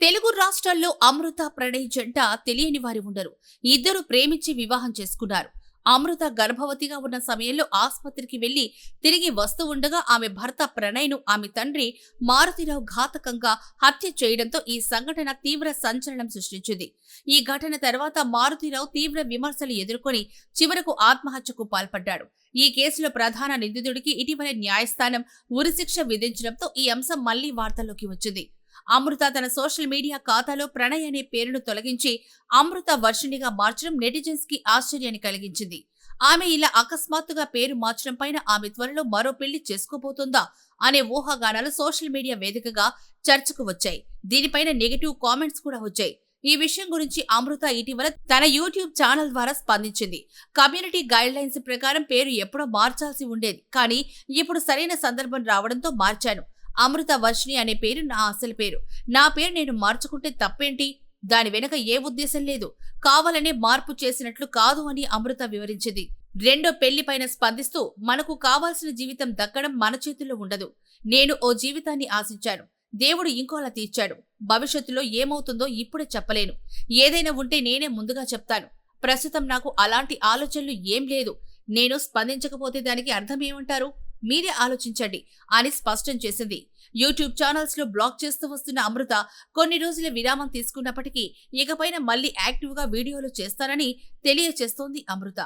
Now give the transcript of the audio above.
తెలుగు రాష్ట్రాల్లో అమృత ప్రణయ్ జంట తెలియని వారి ఉండరు. ఇద్దరు ప్రేమించి వివాహం చేసుకున్నారు. అమృత గర్భవతిగా ఉన్న సమయంలో ఆసుపత్రికి వెళ్లి తిరిగి వస్తూ ఉండగా ఆమె భర్త ప్రణయ్ను ఆమె తండ్రి మారుతిరావు ఘాతకంగా హత్య చేయడంతో ఈ సంఘటన తీవ్ర సంచలనం సృష్టించింది. ఈ ఘటన తర్వాత మారుతిరావు తీవ్ర విమర్శలు ఎదుర్కొని చివరకు ఆత్మహత్యకు పాల్పడ్డాడు. ఈ కేసులో ప్రధాన నిందితుడికి ఇటీవల న్యాయస్థానం ఉరిశిక్ష విధించడంతో ఈ అంశం మళ్లీ వార్తల్లోకి వచ్చింది. అమృత తన సోషల్ మీడియా ఖాతాలో ప్రణయ్ అనే పేరును తొలగించి అమృత వర్షిణిగా మార్చడం నెటిజన్స్ కి ఆశ్చర్యాన్ని కలిగించింది. ఆమె ఇలా అకస్మాత్తుగా పేరు మార్చడం పైన ఆమె త్వరలో మరో పెళ్లి చేసుకోబోతోందా అనే ఊహాగానాలు సోషల్ మీడియా వేదికగా చర్చకు వచ్చాయి. దీనిపైన నెగటివ్ కామెంట్స్ కూడా వచ్చాయి. ఈ విషయం గురించి అమృత ఇటీవల తన యూట్యూబ్ ఛానల్ ద్వారా స్పందించింది. కమ్యూనిటీ గైడ్ లైన్స్ ప్రకారం పేరు ఎప్పుడో మార్చాల్సి ఉండేది, కానీ ఇప్పుడు సరైన సందర్భం రావడంతో మార్చాను. అమృత వర్షిణి అనే పేరు నా అసలు పేరు. నా పేరు నేను మార్చుకుంటే తప్పేంటి? దాని వెనక ఏ ఉద్దేశం లేదు, కావాలనే మార్పు చేసినట్లు కాదు అని అమృత వివరించింది. రెండో పెళ్లి పైన స్పందిస్తూ, మనకు కావాల్సిన జీవితం దక్కడం మన చేతుల్లో ఉండదు. నేను ఓ జీవితాన్ని ఆశించాను, దేవుడు ఇంకోలా తీర్చాడు. భవిష్యత్తులో ఏమవుతుందో ఇప్పుడే చెప్పలేను. ఏదైనా ఉంటే నేనే ముందుగా చెప్తాను. ప్రస్తుతం నాకు అలాంటి ఆలోచనలు ఏం లేదు. నేను స్పందించకపోతే దానికి అర్థం ఏమంటారు? మీరే ఆలోచించండి అని స్పష్టం చేసింది. యూట్యూబ్ ఛానల్స్ లో బ్లాగ్ చేస్తూ వస్తున్న అమృత కొన్ని రోజుల విరామం తీసుకున్నప్పటికీ ఇకపైన మళ్లీ యాక్టివ్ గా వీడియోలు చేస్తానని తెలియజేస్తోంది అమృత.